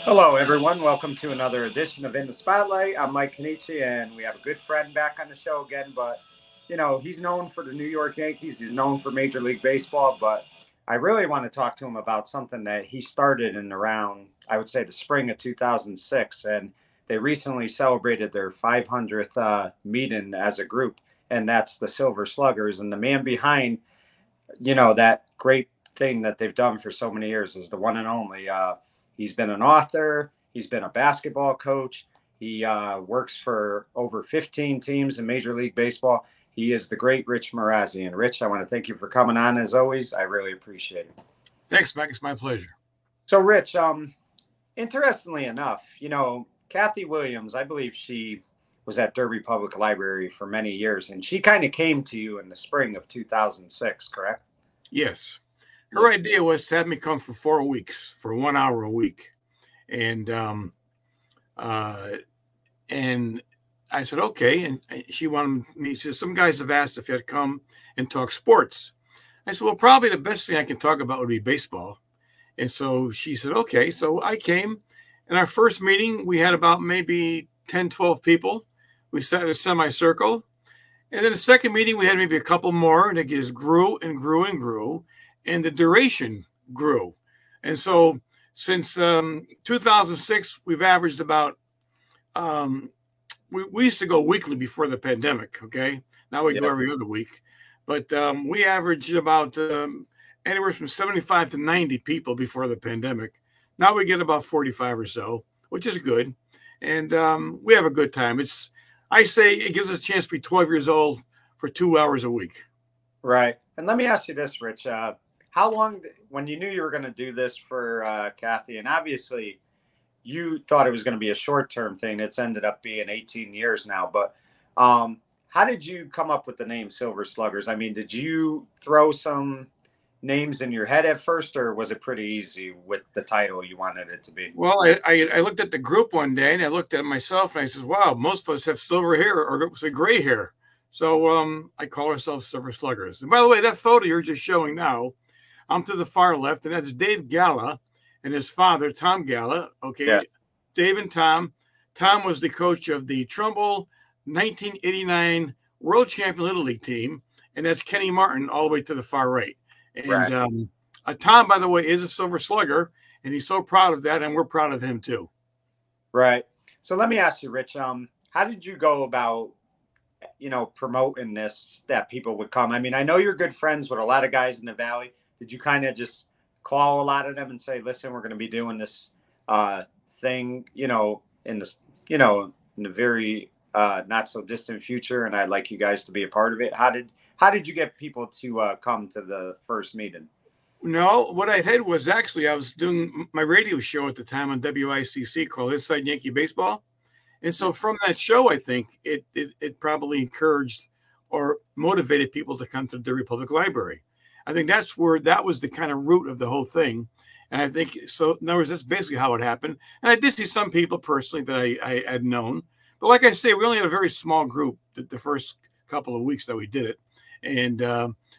Hello, everyone. Welcome to another edition of In the Spotlight. I'm Mike Kenichi, and we have a good friend back on the show again. But, he's known for the New York Yankees. He's known for Major League Baseball. But I really want to talk to him about something that he started in around, I would say, the spring of 2006. And they recently celebrated their 500th meeting as a group, and that's the Silver Sluggers. And the man behind, that great thing that they've done for so many years is the one and only he's been an author. He's been a basketball coach. He works for over 15 teams in Major League Baseball. He is the great Rich Marazzi. And Rich, I want to thank you for coming on as always. I really appreciate it. Thanks, Mike. It's my pleasure. So, Rich, interestingly enough, Kathy Williams, I believe she was at Derby Public Library for many years, and she kind of came to you in the spring of 2006, correct? Yes. Her idea was to have me come for 4 weeks, for 1 hour a week. And I said, okay. And she wanted me, she said, some guys have asked if I'd come and talk sports. I said, well, probably the best thing I can talk about would be baseball. And so she said, okay. So I came. In our first meeting, we had about maybe 10, 12 people. We sat in a semicircle. And then the second meeting, we had maybe a couple more, and it just grew and grew and grew. And the duration grew. And so since 2006, we've averaged about, we used to go weekly before the pandemic, okay? Now we go every other week. But we averaged about anywhere from 75 to 90 people before the pandemic. Now we get about 45 or so, which is good. And we have a good time. I say it gives us a chance to be 12 years old for 2 hours a week. Right. And let me ask you this, Rich. How long, when you knew you were going to do this for Kathy, and obviously you thought it was going to be a short-term thing, it's ended up being 18 years now, but how did you come up with the name Silver Sluggers? I mean, did you throw some names in your head at first, or was it pretty easy with the title you wanted it to be? Well, I looked at the group one day, and I looked at myself, and I said, wow, most of us have silver hair or say gray hair. So I call ourselves Silver Sluggers. And by the way, that photo you're just showing now, I'm to the far left, and that's Dave Galla and his father, Tom Galla. Okay, yeah. Dave and Tom. Tom was the coach of the Trumbull 1989 World Champion Little League team, and that's Kenny Martin all the way to the far right. And right. Tom, by the way, is a Silver Slugger, and he's so proud of that, and we're proud of him too. Right. So let me ask you, Rich, how did you go about, promoting this, that people would come? I mean, I know you're good friends with a lot of guys in the Valley. Did you kind of just call a lot of them and say, listen, we're going to be doing this thing, in this, in the very not so distant future, and I'd like you guys to be a part of it? How did you get people to come to the first meeting? No, what I did was actually I was doing my radio show at the time on WICC called Inside Yankee Baseball. And so from that show, I think it probably encouraged or motivated people to come to the Derby Public Library. I think that was the kind of root of the whole thing. And I think, so in other words, that's basically how it happened. And I did see some people personally that I had known. But like I say, we only had a very small group the first couple of weeks that we did it. And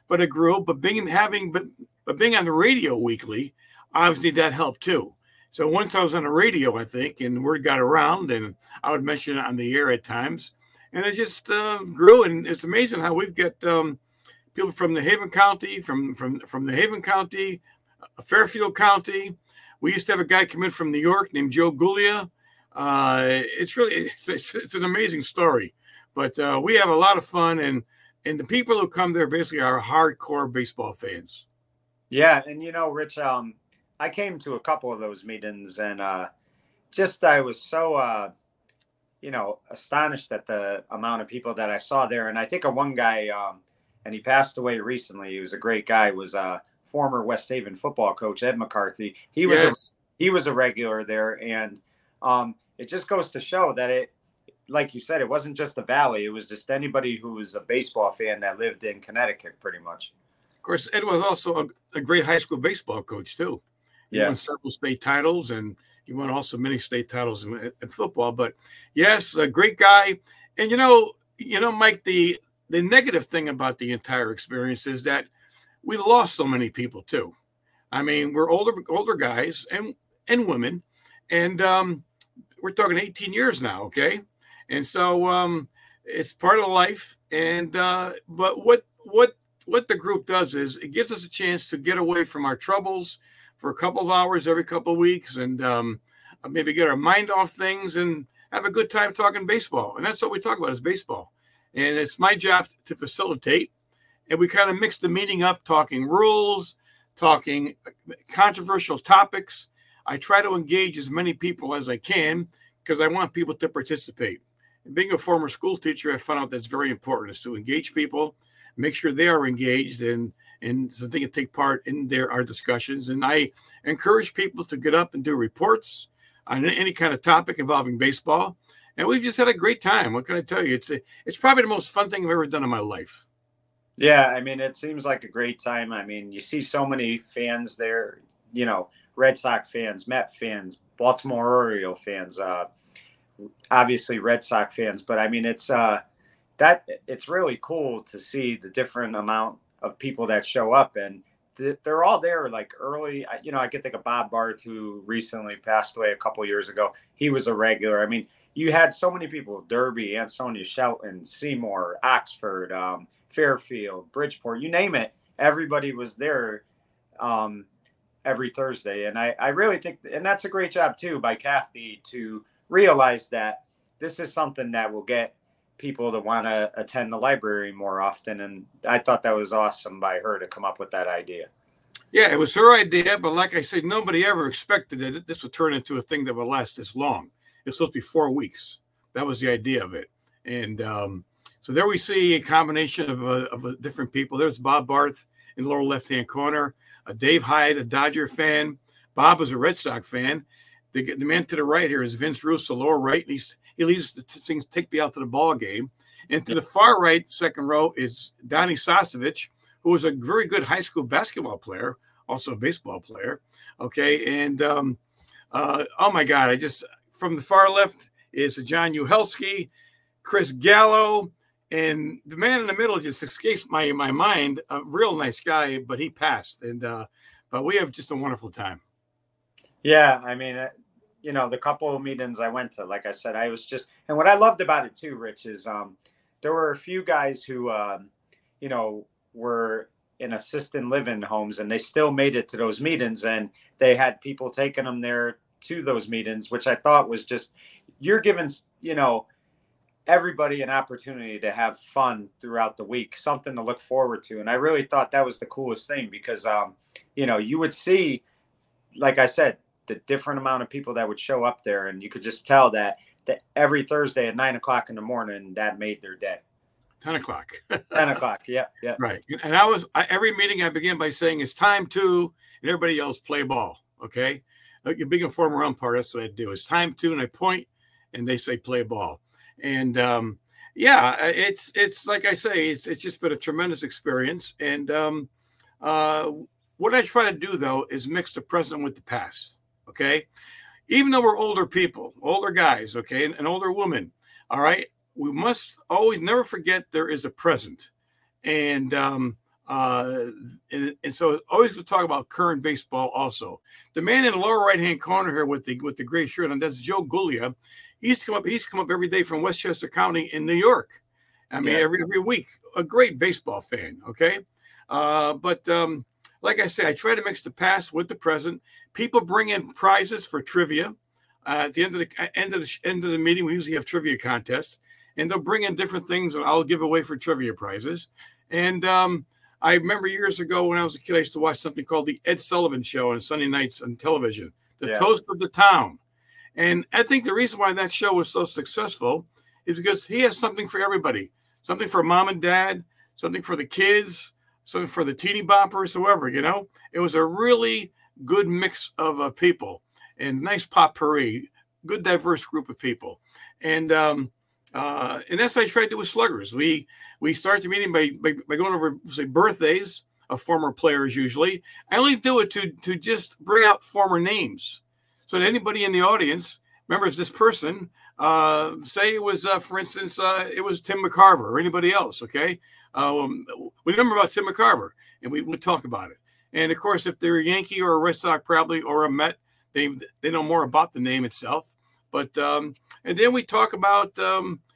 but it grew. But being on the radio weekly, obviously that helped too. So once I was on the radio, I think, and word got around, and I would mention it on the air at times. And it just grew. And it's amazing how we've got people from the Haven County, from the Haven County, Fairfield County. We used to have a guy come in from New York named Joe Gulia. It's an amazing story, but we have a lot of fun, and the people who come there basically are hardcore baseball fans. Yeah, and Rich, I came to a couple of those meetings, and I was so astonished at the amount of people that I saw there. And I think of one guy, and he passed away recently. He was a great guy. Was former West Haven football coach Ed McCarthy. He was a regular there, and it just goes to show that it, like you said, it wasn't just the Valley. It was just anybody who was a baseball fan that lived in Connecticut, pretty much. Of course, Ed was also a great high school baseball coach too. He won several state titles, and he won also many state titles in football. But yes, a great guy. And Mike, the negative thing about the entire experience is that we lost so many people too. I mean, we're older guys and women, And we're talking 18 years now, okay? And so it's part of life. And but what the group does is it gives us a chance to get away from our troubles for a couple of hours every couple of weeks, and maybe get our mind off things and have a good time talking baseball. And that's what we talk about is baseball. And it's my job to facilitate. And we kind of mix the meeting up, talking rules, talking controversial topics. I try to engage as many people as I can because I want people to participate. And being a former school teacher, I found out that's very important, is to engage people, make sure they are engaged, and so they can take part in our discussions. And I encourage people to get up and do reports on any kind of topic involving baseball. And we've just had a great time. What can I tell you? It's probably the most fun thing I've ever done in my life. Yeah, I mean, it seems like a great time. I mean, you see so many fans there, you know, Red Sox fans, Met fans, Baltimore Oriole fans, obviously Red Sox fans. But I mean, it's really cool to see the different amount of people that show up, and they're all there like early. You know, I can think of Bob Barth, who recently passed away a couple years ago. He was a regular. I mean, you had so many people: Derby, Ansonia, Shelton, Seymour, Oxford, Fairfield, Bridgeport, you name it. Everybody was there every Thursday. And I really think, and that's a great job too by Kathy to realize that this is something that will get people to want to attend the library more often. And I thought that was awesome by her to come up with that idea. Yeah, it was her idea, but like I said, nobody ever expected that this would turn into a thing that would last this long. It's supposed to be 4 weeks. That was the idea of it. And so there we see a combination of different people. There's Bob Barth in the lower left-hand corner, Dave Hyde, a Dodger fan. Bob was a Red Sox fan. The man to the right here is Vince Russo, lower right. He leads the things, take me out to the ball game. And to the far right, second row, is Donnie Sosovich, who was a very good high school basketball player, also a baseball player. Okay, and oh my God, from the far left is John Uhelski, Chris Gallo, and the man in the middle just escapes my mind. A real nice guy, but he passed. And but we have just a wonderful time. Yeah, I mean, you know, the couple of meetings I went to, like I said, I was just, and what I loved about it too, Rich, is there were a few guys who, you know, were in assisted living homes, and they still made it to those meetings, and they had people taking them there to those meetings, which I thought was just, you're giving, you know, everybody an opportunity to have fun throughout the week, something to look forward to. And I really thought that was the coolest thing because, you know, you would see, like I said, the different amount of people that would show up there, and you could just tell that every Thursday at 9 o'clock in the morning, that made their day. 10 o'clock. 10 o'clock. Yeah. Yeah. Right. And every meeting I begin by saying it's time to, and everybody yells play ball. Okay. Like being a former umpire, that's what I do. It's time to, and I point and they say play ball. And yeah, it's like I say, it's just been a tremendous experience. And what I try to do though is mix the present with the past. Okay. Even though we're older people, older guys, okay, and older women, all right, we must always never forget there is a present. And so always we talk about current baseball also. The man in the lower right-hand corner here with the gray shirt on, that's Joe Gulia. He's come up every day from Westchester County in New York. I mean, every week. A great baseball fan, okay? But like I say, I try to mix the past with the present. People bring in prizes for trivia. At the end of the meeting, we usually have trivia contests, and they'll bring in different things that I'll give away for trivia prizes. And I remember years ago when I was a kid, I used to watch something called the Ed Sullivan Show on Sunday nights on television, the Toast of the Town. And I think the reason why that show was so successful is because he has something for everybody, something for mom and dad, something for the kids, something for the teeny boppers, whoever, you know. It was a really good mix of people and nice potpourri, good diverse group of people. And that's what I tried to do with Sluggers. We start the meeting by going over, say, birthdays of former players usually. I only do it to just bring out former names so that anybody in the audience remembers this person. Say it was, for instance, it was Tim McCarver or anybody else, okay? We remember about Tim McCarver, and we would talk about it. And, of course, if they're a Yankee or a Red Sox probably or a Met, they know more about the name itself. But and then we talk about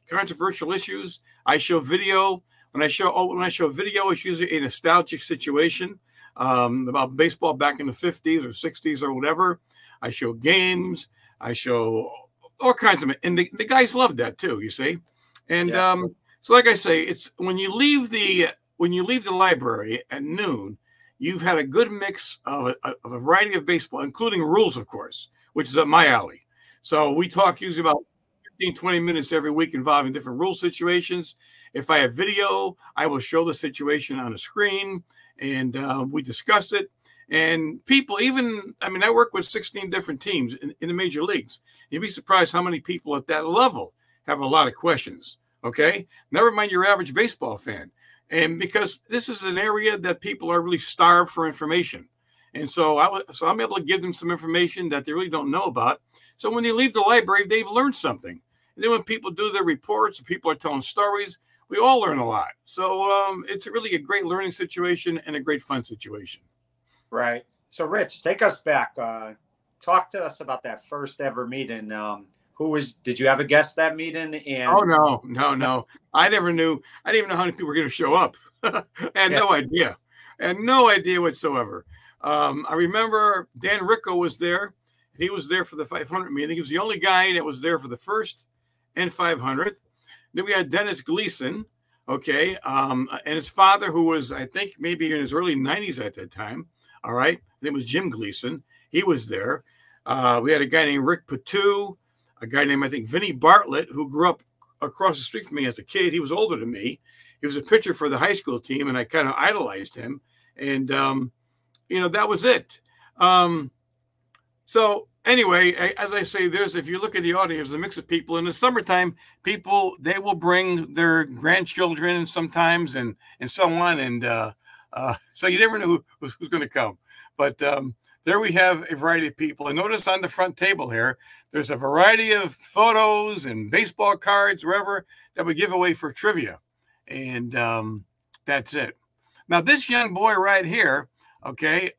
controversial issues. I show video. When I show video, it's usually a nostalgic situation about baseball back in the 50s or 60s or whatever. I show games. I show all kinds of, and the guys love that too, you see. And so, like I say, it's when you leave the library at noon, you've had a good mix of a variety of baseball, including rules, of course, which is up my alley. So we talk usually about 15, 20 minutes every week involving different rule situations. If I have video, I will show the situation on a screen, and we discuss it. And people, I work with 16 different teams in the major leagues. You'd be surprised how many people at that level have a lot of questions, okay? Never mind your average baseball fan. And because this is an area that people are really starved for information. And so I'm able to give them some information that they really don't know about. So when they leave the library, they've learned something. And then when people do their reports, people are telling stories, we all learn a lot. So it's really a great learning situation and a great fun situation. Right. So, Rich, take us back. Talk to us about that first ever meeting. Did you have a guest that meeting? And oh, no. I never knew. I didn't even know how many people were going to show up. I had no idea. I had no idea whatsoever. I remember Dan Ricco was there. He was there for the 500 meeting. He was the only guy that was there for the first and 500th. Then we had Dennis Gleason, okay, and his father, who was, I think, maybe in his early 90s at that time. All right. His name was Jim Gleason. He was there. We had a guy named Rick Patu, a guy named, I think, Vinny Bartlett, who grew up across the street from me as a kid. He was older than me. He was a pitcher for the high school team, and I kind of idolized him. And, that was it. So anyway, as I say, if you look at the audience, there's a mix of people. In the summertime, people, they will bring their grandchildren sometimes and so on. And so you never know who's going to come. But there we have a variety of people. And notice on the front table here, there's a variety of photos and baseball cards, wherever, that we give away for trivia. And that's it. Now, this young boy right here, okay,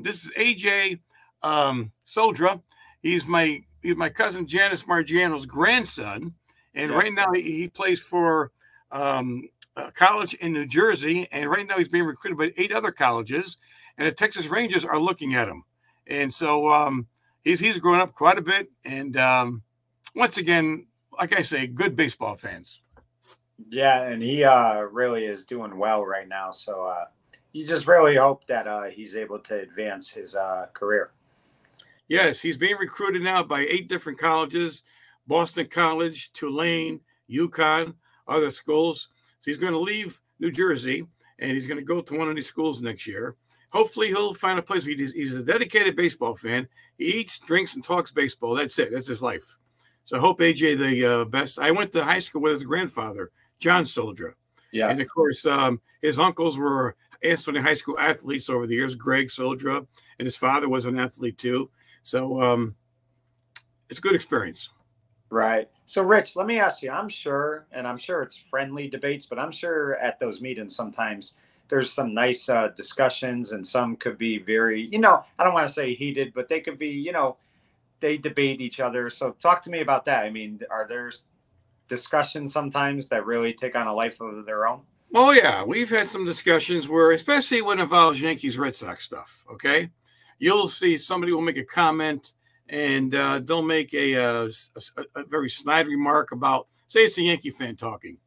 this is AJ Soldra. He's my cousin Janice Margiano's grandson. And right now he plays for college in New Jersey, and right now he's being recruited by 8 other colleges, and the Texas Rangers are looking at him. And so he's grown up quite a bit, and once again, like I say, good baseball fans. Yeah, and he really is doing well right now. So you just really hope that he's able to advance his career. Yes, he's being recruited now by 8 different colleges: Boston College, Tulane, UConn, other schools. So he's going to leave New Jersey, and he's going to go to one of these schools next year. Hopefully, he'll find a place where he's a dedicated baseball fan. He eats, drinks, and talks baseball. That's it. That's his life. So I hope AJ the best. I went to high school with his grandfather, John Soldra. Yeah. And, of course, his uncles were Anthony high school athletes over the years, Greg Soldra, and his father was an athlete too. So it's a good experience. Right. So, Rich, let me ask you, I'm sure it's friendly debates, but I'm sure at those meetings sometimes there's some nice discussions, and some could be very, I don't want to say heated, but they could be, they debate each other. So talk to me about that. I mean, are there discussions sometimes that really take on a life of their own? Oh, yeah. We've had some discussions where, especially when it involves Yankees Red Sox stuff, okay? You'll see somebody will make a comment, and they'll make a very snide remark about, say it's a Yankee fan talking,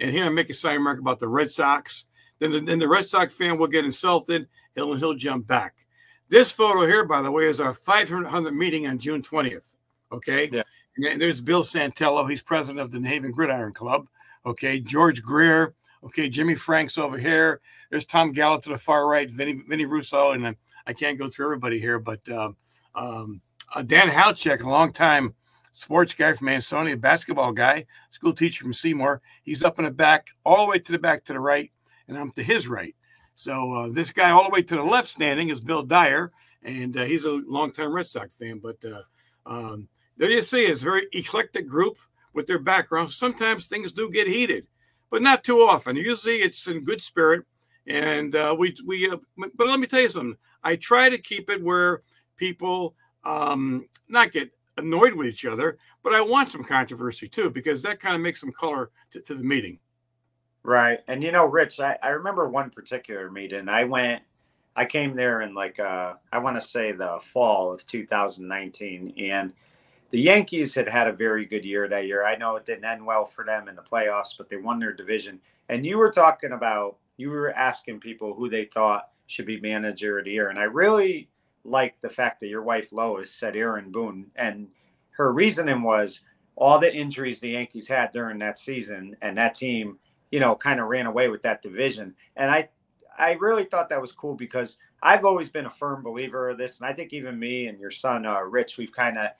and he'll make a snide remark about the Red Sox. Then the Red Sox fan will get insulted. He'll jump back. This photo here, by the way, is our 500th meeting on June 20th. Okay. Yeah. And there's Bill Santello. He's president of the Haven Gridiron Club. Okay. George Greer. Okay. Jimmy Franks over here. There's Tom Gallo to the far right. Vinny Russo. And I can't go through everybody here, but Dan Halchek, a longtime sports guy from Ansonia, basketball guy, school teacher from Seymour. He's up in the back, all the way to the back to the right, and I'm to his right. So this guy all the way to the left standing is Bill Dyer, and he's a longtime Red Sox fan. But there you see, it's a very eclectic group with their backgrounds. Sometimes things do get heated, but not too often. Usually it's in good spirit. And but let me tell you something. I try to keep it where people not get annoyed with each other, but I want some controversy too, because that kind of makes some color to the meeting. Right. And Rich, I remember one particular meeting. I came there in like I want to say the fall of 2019, and the Yankees had a very good year that year. I know it didn't end well for them in the playoffs, but they won their division. And you were asking people who they thought should be manager of the year. And I really liked the fact that your wife Lois said Aaron Boone, and her reasoning was all the injuries the Yankees had during that season, and that team, kind of ran away with that division. And I really thought that was cool because I've always been a firm believer of this. And I think even me and your son, Rich, we've kind of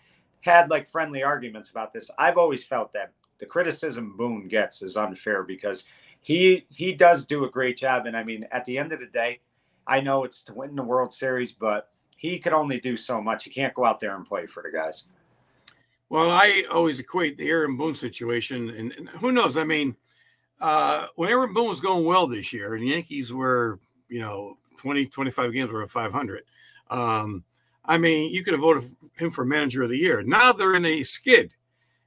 had like friendly arguments about this. I've always felt that the criticism Boone gets is unfair because he does do a great job. And I mean, at the end of the day, I know it's to win the World Series, but he could only do so much. He can't go out there and play for the guys. Well, I always equate the Aaron Boone situation, and who knows? I mean, when Aaron Boone was going well this year, and the Yankees were, 20, 25 games were at 500. I mean, you could have voted him for manager of the year. Now they're in a skid,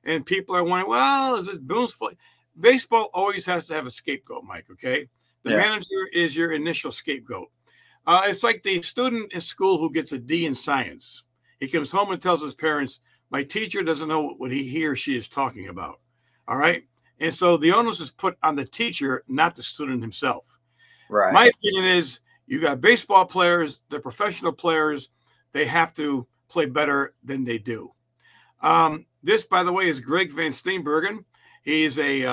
and people are wondering, well, is it Boone's fault? Baseball always has to have a scapegoat, Mike, okay? The manager is your initial scapegoat. It's like the student in school who gets a D in science. He comes home and tells his parents, my teacher doesn't know what he or she is talking about, all right? And so the onus is put on the teacher, not the student himself. Right. My opinion is you got baseball players, they're professional players, they have to play better than they do. This, by the way, is Greg Van Steenbergen. He's a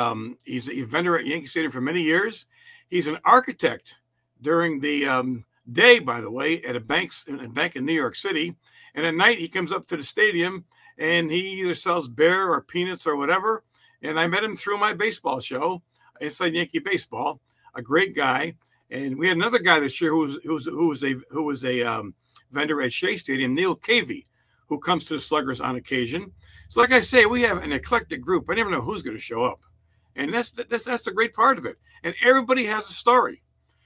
vendor at Yankee Stadium for many years. He's an architect during the day, by the way, at a bank in New York City. And at night, he comes up to the stadium, and he either sells beer or peanuts or whatever. And I met him through my baseball show, Inside Yankee Baseball, a great guy. And we had another guy this year who was a vendor at Shea Stadium, Neil Cavey, who comes to the Sluggers on occasion. So like I say, we have an eclectic group. I never know who's going to show up. And that's the great part of it. And everybody has a story.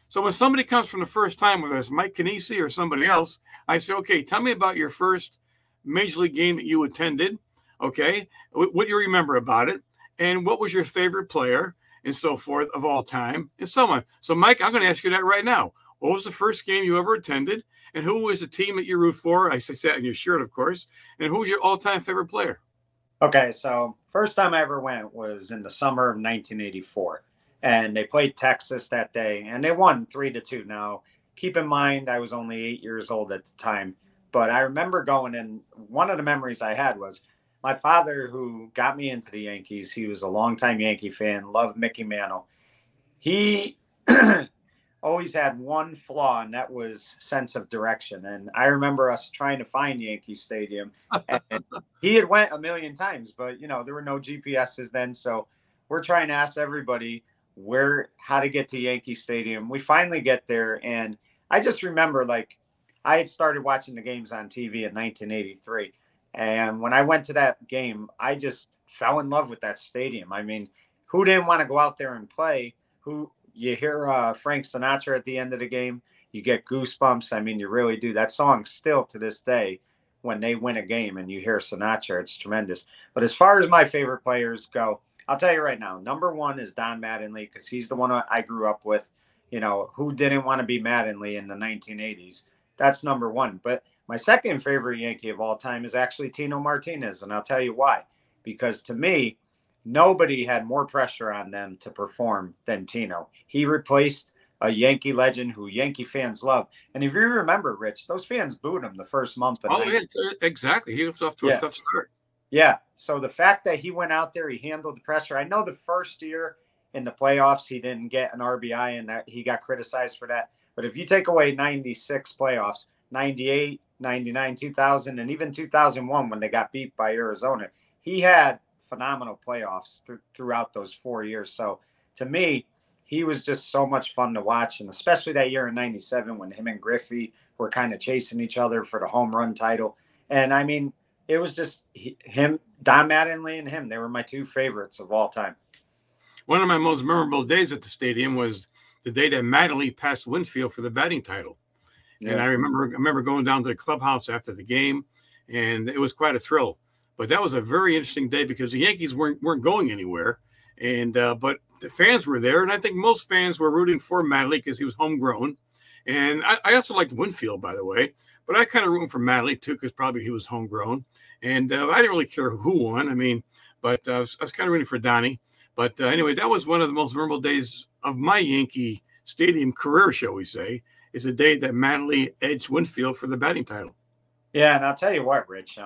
So when somebody comes from the first time, whether it's Mike Canisi or somebody else, I say, okay, tell me about your first Major League game that you attended. Okay. What you remember about it. And what was your favorite player and so forth of all time and so on. So Mike, I'm going to ask you that right now. What was the first game you ever attended? And who was the team that you root for? I say that in your shirt, of course. And who was your all-time favorite player? Okay, so first time I ever went was in the summer of 1984. And they played Texas that day, and they won 3-2. Now, keep in mind, I was only 8 years old at the time. But I remember going, and one of the memories I had was my father, who got me into the Yankees. He was a longtime Yankee fan, loved Mickey Mantle. He always had one flaw, and that was sense of direction. And I remember us trying to find Yankee Stadium. And he had went a million times, but, there were no GPSs then. So we're trying to ask everybody how to get to Yankee Stadium. We finally get there, and I just remember, I had started watching the games on TV in 1983. And when I went to that game, I just fell in love with that stadium. I mean, who didn't want to go out there and play? You hear Frank Sinatra at the end of the game, you get goosebumps. I mean, you really do. That song still to this day, when they win a game and you hear Sinatra, it's tremendous. But as far as my favorite players go, I'll tell you right now, number one is Don Mattingly, because he's the one I grew up with. Who didn't want to be Mattingly in the 1980s? That's number one. But my second favorite Yankee of all time is actually Tino Martinez, and I'll tell you why. Because to me, nobody had more pressure on them to perform than Tino. He replaced a Yankee legend who Yankee fans love. And if you remember, Rich, those fans booed him the first month. Exactly. He was off to a tough start. Yeah. So the fact that he went out there, he handled the pressure. I know the first year in the playoffs, he didn't get an RBI, and that he got criticized for that. But if you take away 96 playoffs, 98, 99, 2000, and even 2001 when they got beat by Arizona, he had phenomenal playoffs throughout those 4 years. So to me, he was just so much fun to watch, and especially that year in 97 when him and Griffey were kind of chasing each other for the home run title. And I mean, it was just him, Don Mattingly and him. They were my two favorites of all time. One of my most memorable days at the stadium was the day that Mattingly passed Winfield for the batting title. Yeah. And I remember going down to the clubhouse after the game, and it was quite a thrill. But that was a very interesting day because the Yankees weren't going anywhere, and but the fans were there, and I think most fans were rooting for Mantle because he was homegrown. And I also liked Winfield, by the way, but I kind of rooting for Mantle too because probably he was homegrown, and I didn't really care who won. I mean, but I was kind of rooting for Donnie. But anyway, that was one of the most memorable days of my Yankee Stadium career, shall we say, is the day that Mantle edged Winfield for the batting title. Yeah, and I'll tell you what, Rich,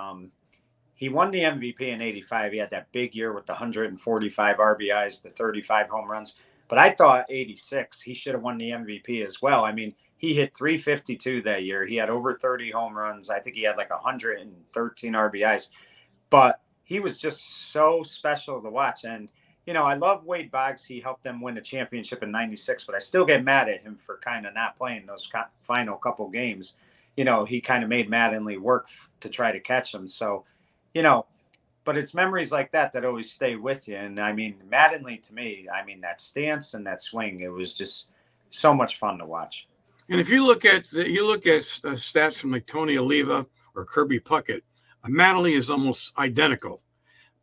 he won the MVP in '85. He had that big year with the 145 RBIs, the 35 home runs. But I thought '86, he should have won the MVP as well. I mean, he hit 352 that year. He had over 30 home runs. I think he had like 113 RBIs. But he was just so special to watch. And, you know, I love Wade Boggs. He helped them win the championship in '96, but I still get mad at him for kind of not playing those final couple games. You know, he kind of made Mattingly work to try to catch him. So, you know, but it's memories like that that always stay with you. And I mean, Mattingly to me, I mean, that stance and that swing, it was just so much fun to watch. And if you look at stats from like Tony Oliva or Kirby Puckett, Mattingly is almost identical.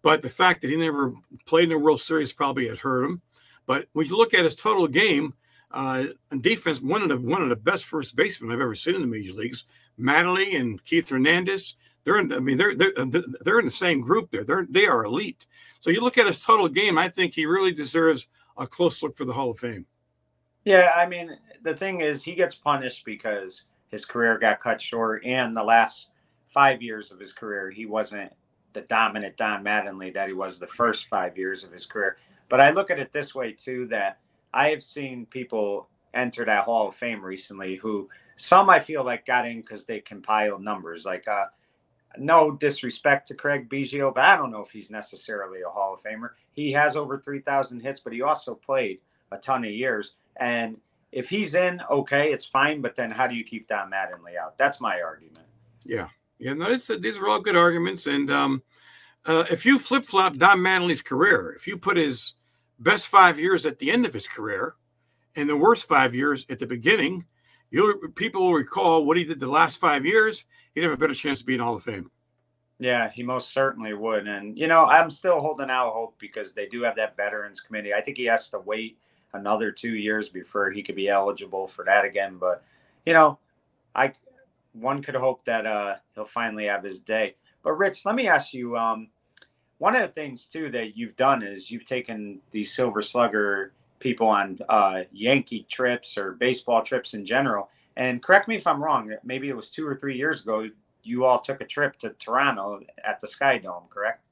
But the fact that he never played in a World Series probably has hurt him. But when you look at his total game and defense, one of the best first basemen I've ever seen in the major leagues, Mattingly and Keith Hernandez. They're in the same group there. They are elite. So you look at his total game, I think he really deserves a close look for the Hall of Fame. Yeah, I mean, the thing is he gets punished because his career got cut short, and the last 5 years of his career, he wasn't the dominant Don Mattingly that he was the first 5 years of his career. But I look at it this way too, that I have seen people enter that Hall of Fame recently who some I feel like got in because they compiled numbers. Like no disrespect to Craig Biggio, but I don't know if he's necessarily a Hall of Famer. He has over 3,000 hits, but he also played a ton of years. And if he's in, okay, it's fine. But then how do you keep Don Mattingly out? That's my argument. Yeah. No, these are all good arguments. And if you flip-flop Don Mattingly's career, if you put his best 5 years at the end of his career and the worst 5 years at the beginning, people will recall what he did the last 5 years. He'd have a better chance to be in Hall of Fame. Yeah, he most certainly would. And, you know, I'm still holding out hope because they do have that Veterans Committee. I think he has to wait another 2 years before he could be eligible for that again. But, you know, one could hope that he'll finally have his day. But, Rich, let me ask you, one of the things, too, that you've done is you've taken these Silver Slugger people on Yankee trips or baseball trips in general. And correct me if I'm wrong, maybe it was 2 or 3 years ago, you all took a trip to Toronto at the Sky Dome, correct?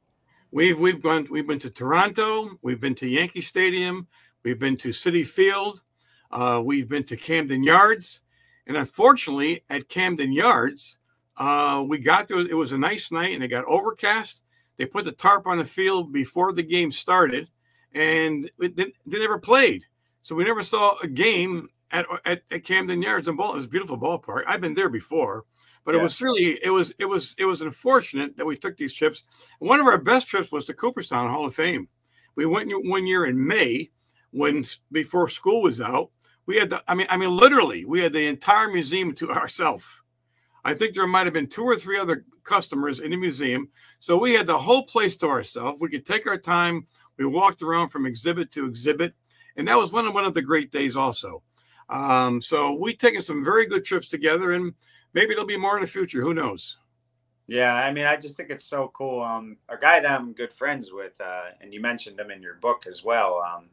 We've been to Toronto, we've been to Yankee Stadium, we've been to Citi Field, we've been to Camden Yards, and unfortunately at Camden Yards, we got there. It was a nice night, and it got overcast. They put the tarp on the field before the game started, and they never played, so we never saw a game at Camden Yards. And it was a beautiful ballpark. I've been there before, but it was unfortunate that we took these trips. One of our best trips was to Cooperstown Hall of Fame. We went one year in May, before school was out. We had literally, we had the entire museum to ourselves. I think there might have been 2 or 3 other customers in the museum, so we had the whole place to ourselves. We could take our time. We walked around from exhibit to exhibit, and that was one of the great days also. So we've taken some very good trips together, and maybe there'll be more in the future. Who knows? Yeah, I mean, I just think it's so cool. A guy that I'm good friends with, and you mentioned him in your book as well,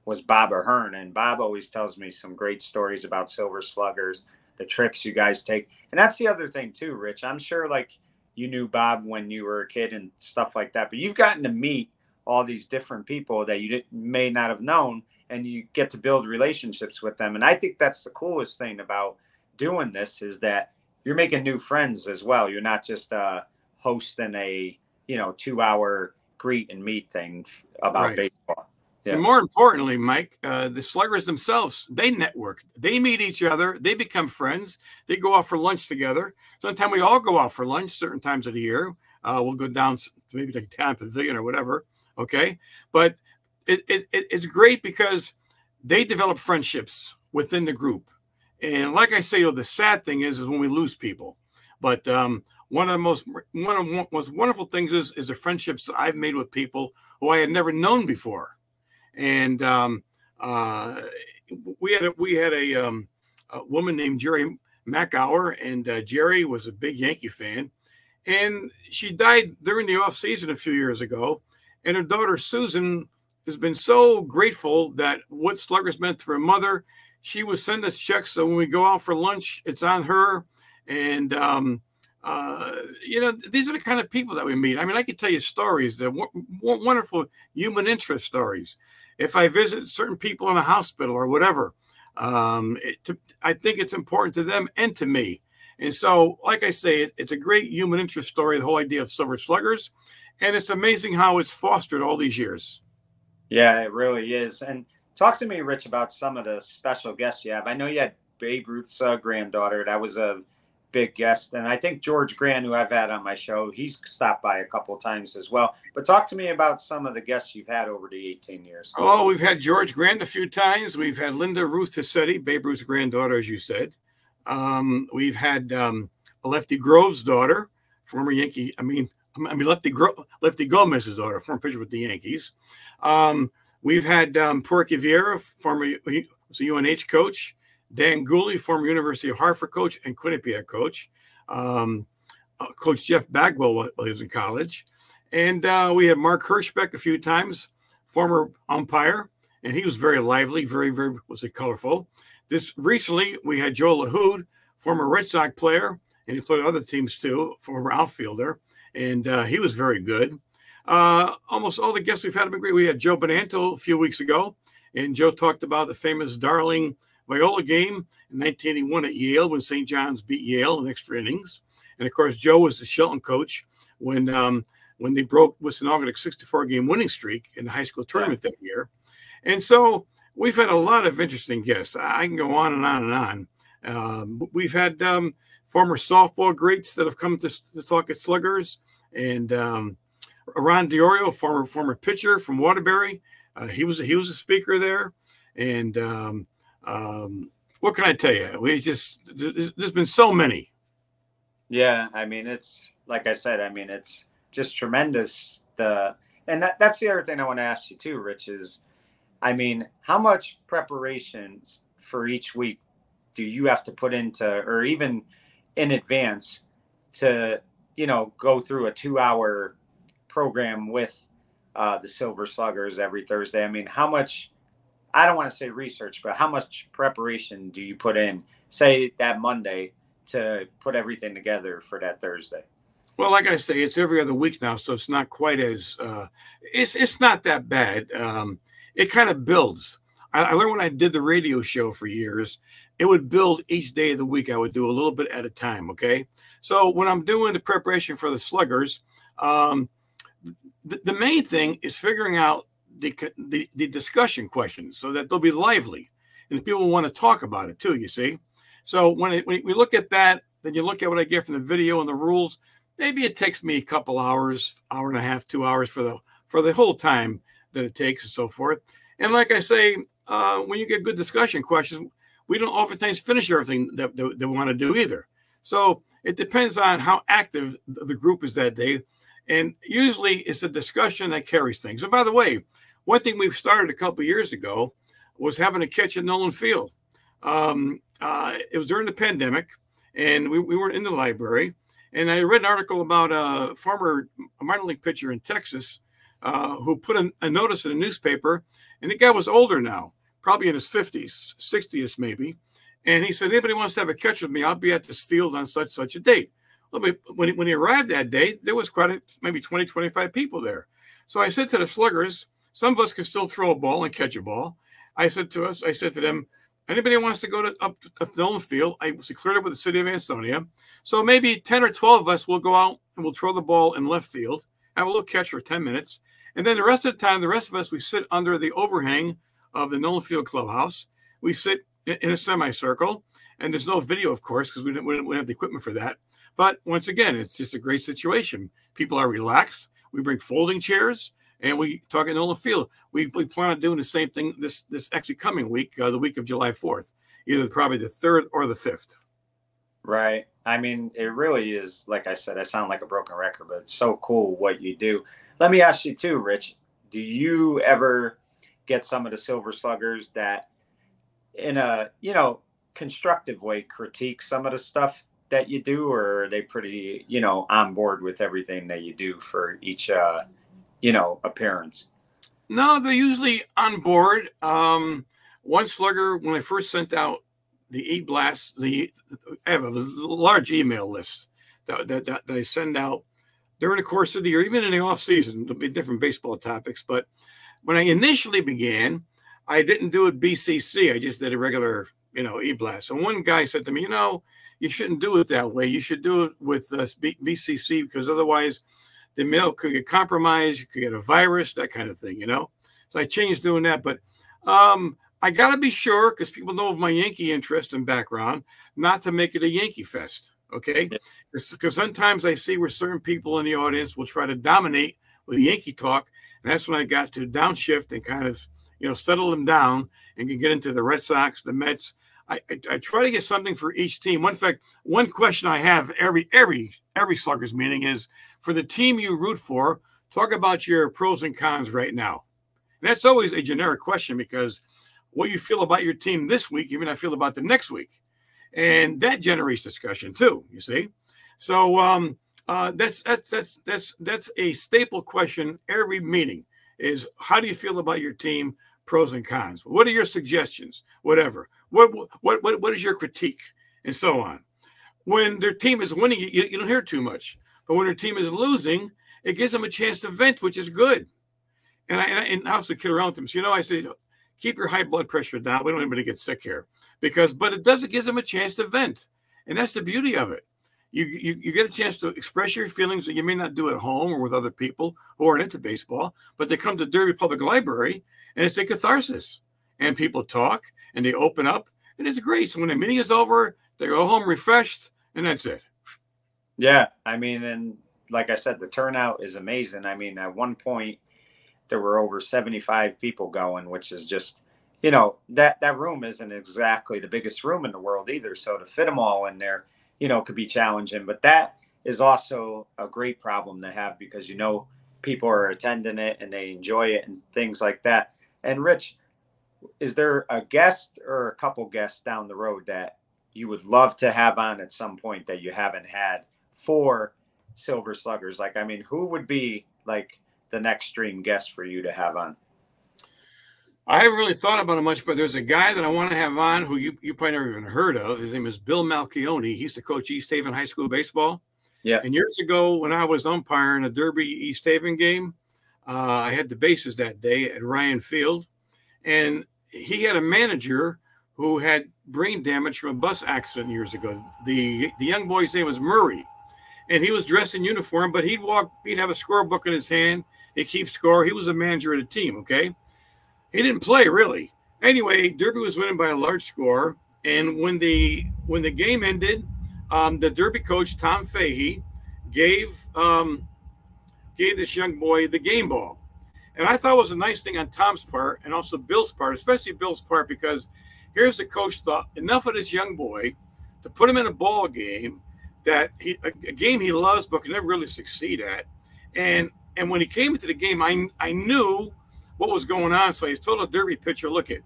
was Bob Ahern. And Bob always tells me some great stories about Silver Sluggers, the trips you guys take. And that's the other thing too, Rich. I'm sure like you knew Bob when you were a kid and stuff like that, but you've gotten to meet all these different people that you may not have known, and you get to build relationships with them. And I think that's the coolest thing about doing this is that you're making new friends as well. You're not just hosting a 2-hour greet and meet thing about baseball. Yeah. And more importantly, Mike, the Sluggers themselves, they network. They meet each other. They become friends. They go out for lunch together. Sometimes we all go out for lunch certain times of the year. We'll go down to maybe like Town Pavilion or whatever. Okay. But it's great because they develop friendships within the group. And like I say, the sad thing is when we lose people. But one of the most wonderful things is the friendships that I've made with people who I had never known before. And we had a woman named Jerry McGower, and Jerry was a big Yankee fan. And she died during the off season a few years ago. And her daughter, Susan, has been so grateful that what Sluggers meant to her mother. She would send us checks. So when we go out for lunch, it's on her. And, you know, these are the kind of people that we meet. I mean, I can tell you stories, that wonderful human interest stories. If I visit certain people in a hospital or whatever, I think it's important to them and to me. And so, like I say, it's a great human interest story, the whole idea of Silver Sluggers. And it's amazing how it's fostered all these years. Yeah, it really is. And talk to me, Rich, about some of the special guests you have. I know you had Babe Ruth's granddaughter. That was a big guest. And I think George Grande, who I've had on my show, he's stopped by a couple of times as well. But talk to me about some of the guests you've had over the 18 years. Oh, we've had George Grande a few times. We've had Linda Ruth Tassetti, Babe Ruth's granddaughter, as you said. We've had Lefty Grove's daughter, former Yankee. Lefty Gomez's daughter, former pitcher with the Yankees. We've had Porky Vieira, former was a UNH coach. Dan Gooley, former University of Hartford coach and Quinnipiac coach. Coach Jeff Bagwell while he was in college. And we had Mark Hirschbeck a few times, former umpire, and he was very lively, very, very, colorful. This recently, we had Joe LaHood, former Red Sox player, and he played other teams too, former outfielder, and he was very good. Almost all the guests we've had have been great. We had Joe Bonanto a few weeks ago, and Joe talked about the famous Darling Viola game in 1981 at Yale when St. John's beat Yale in extra innings. And of course, Joe was the Shelton coach when they broke Wisconsin's 64-game winning streak in the high school tournament that year. And so we've had a lot of interesting guests. I can go on and on and on. We've had former softball greats that have come to talk at Sluggers, and Ron DiOrio, former pitcher from Waterbury. He was a speaker there, and what can I tell you? There's been so many. Yeah, I mean, it's like I said. I mean, it's just tremendous. And that's the other thing I want to ask you too, Rich, is, I mean, how much preparation for each week do you have to put into, or even in advance, to, you know, go through a 2-hour program with the Silver Sluggers every Thursday? I mean, how much, I don't want to say research, but how much preparation do you put in, say, that Monday to put everything together for that Thursday? Well, like I say, it's every other week now, so it's not quite as it's not that bad. It kind of builds. I learned when I did the radio show for years, it would build each day of the week. I would do a little bit at a time. Okay, so when I'm doing the preparation for the Sluggers, the main thing is figuring out the discussion questions so that they'll be lively and people want to talk about it too. You see, so when we look at that, then you look at what I get from the video and the rules. Maybe it takes me a couple hours, hour and a half, 2 hours for the whole time that it takes and so forth. And like I say, when you get good discussion questions, we don't oftentimes finish everything that we want to do either. So it depends on how active the group is that day. And usually it's a discussion that carries things. And by the way, one thing we've started a couple of years ago was having a catch at Nolan Field. It was during the pandemic, and we weren't in the library. And I read an article about a former minor league pitcher in Texas who put a notice in a newspaper, and the guy was older now, probably in his 50s, 60s maybe. And he said, anybody wants to have a catch with me, I'll be at this field on such a date. Well, when he arrived that day, there was maybe 20, 25 people there. So I said to the Sluggers, some of us can still throw a ball and catch a ball. I said to them, anybody wants to go up to Nolan Field? I was cleared up with the city of Ansonia. So maybe 10 or 12 of us will go out and we'll throw the ball in left field, have a little catch for 10 minutes. And then the rest of the time, the rest of us, we sit under the overhang of the Nolan Field clubhouse. We sit in a semicircle, and there's no video, of course, because we don't have the equipment for that. But once again, it's just a great situation. People are relaxed. We bring folding chairs, and we talk at Nolan Field. We plan on doing the same thing this actually coming week, the week of July 4th, either probably the 3rd or the 5th. Right. I mean, it really is, like I said, I sound like a broken record, but it's so cool what you do. Let me ask you too, Rich, do you ever get some of the Silver Sluggers that in a, constructive way critique some of the stuff that you do, or are they pretty, on board with everything that you do for each, appearance? No, they're usually on board. One slugger, when I first sent out the e-blast, I have a large email list that I send out during the course of the year, even in the off season. There'll be different baseball topics. But when I initially began, I didn't do it BCC. I just did a regular, e-blast. And one guy said to me, you shouldn't do it that way. You should do it with BCC, because otherwise the mail could get compromised. You could get a virus, that kind of thing, So I changed doing that. But I got to be sure, because people know of my Yankee interest and background, not to make it a Yankee fest, okay? Because sometimes I see where certain people in the audience will try to dominate with Yankee talk, and that's when I got to downshift and kind of, settle them down and can get into the Red Sox, the Mets. I try to get something for each team. In fact, one question I have every Sluggers meeting is, for the team you root for, talk about your pros and cons right now. And that's always a generic question, because what you feel about your team this week, you may not feel about the next week. And that generates discussion too, you see? So that's a staple question every meeting is, how do you feel about your team, pros and cons? What are your suggestions? Whatever. What is your critique? And so on. When their team is winning, you don't hear too much. But when their team is losing, it gives them a chance to vent, which is good. And I also kid around with them. So, I say, keep your high blood pressure down. We don't want anybody to get sick here. But it gives them a chance to vent. And that's the beauty of it. You get a chance to express your feelings that you may not do at home or with other people who aren't into baseball, but they come to Derby Public Library, and it's a catharsis. And people talk, and they open up, and it's great. So when the meeting is over, they go home refreshed, and that's it. Yeah, I mean, and like I said, the turnout is amazing. I mean, at one point, there were over 75 people going, which is just, that room isn't exactly the biggest room in the world either. So to fit them all in there, could be challenging. But that is also a great problem to have, because, people are attending it and they enjoy it and things like that. And Rich, is there a guest or a couple guests down the road that you would love to have on at some point that you haven't had for Silver Sluggers? Like, I mean, who would be like the next dream guest for you to have on? I haven't really thought about it much, but there's a guy that I want to have on who you probably never even heard of. His name is Bill Malchione. He used to coach East Haven High School baseball. Yeah. And years ago, when I was umpiring a Derby East Haven game, I had the bases that day at Ryan Field, and he had a manager who had brain damage from a bus accident years ago. The young boy's name was Murray, and he was dressed in uniform, but he'd have a scorebook in his hand. He'd keep score. He was a manager of the team, okay? He didn't play, really. Anyway, Derby was winning by a large score, and when the game ended, the Derby coach, Tom Fahey, gave this young boy the game ball. And I thought it was a nice thing on Tom's part and also Bill's part, especially Bill's part, because here's the coach thought, enough of this young boy to put him in a ball game that a game he loves but can never really succeed at. And when he came into the game, I knew what was going on. So I told the Derby pitcher, look it,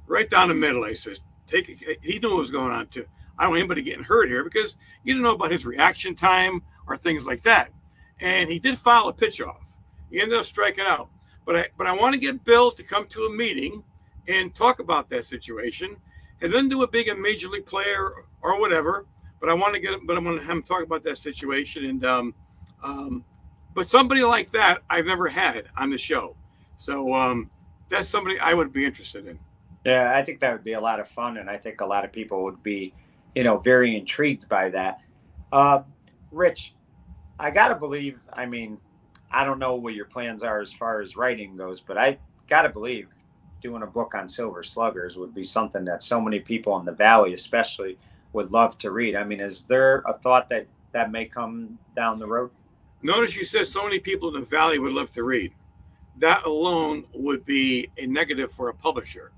right down the middle. I says, take it. He knew what was going on too. I don't want anybody getting hurt here, because you didn't know about his reaction time or things like that. And he did foul a pitch off. He ended up striking out. But I want to get Bill to come to a meeting and talk about that situation, and then do a big major league player or whatever. But I want to have him talk about that situation. And but somebody like that I've never had on the show. So that's somebody I would be interested in. Yeah, I think that would be a lot of fun, and I think a lot of people would be, very intrigued by that. Rich, I gotta believe. I mean, I don't know what your plans are as far as writing goes, but I gotta believe doing a book on Silver Sluggers would be something that so many people in the Valley, especially, would love to read. I mean, is there a thought that may come down the road? Notice you said so many people in the Valley would love to read. That alone would be a negative for a publisher.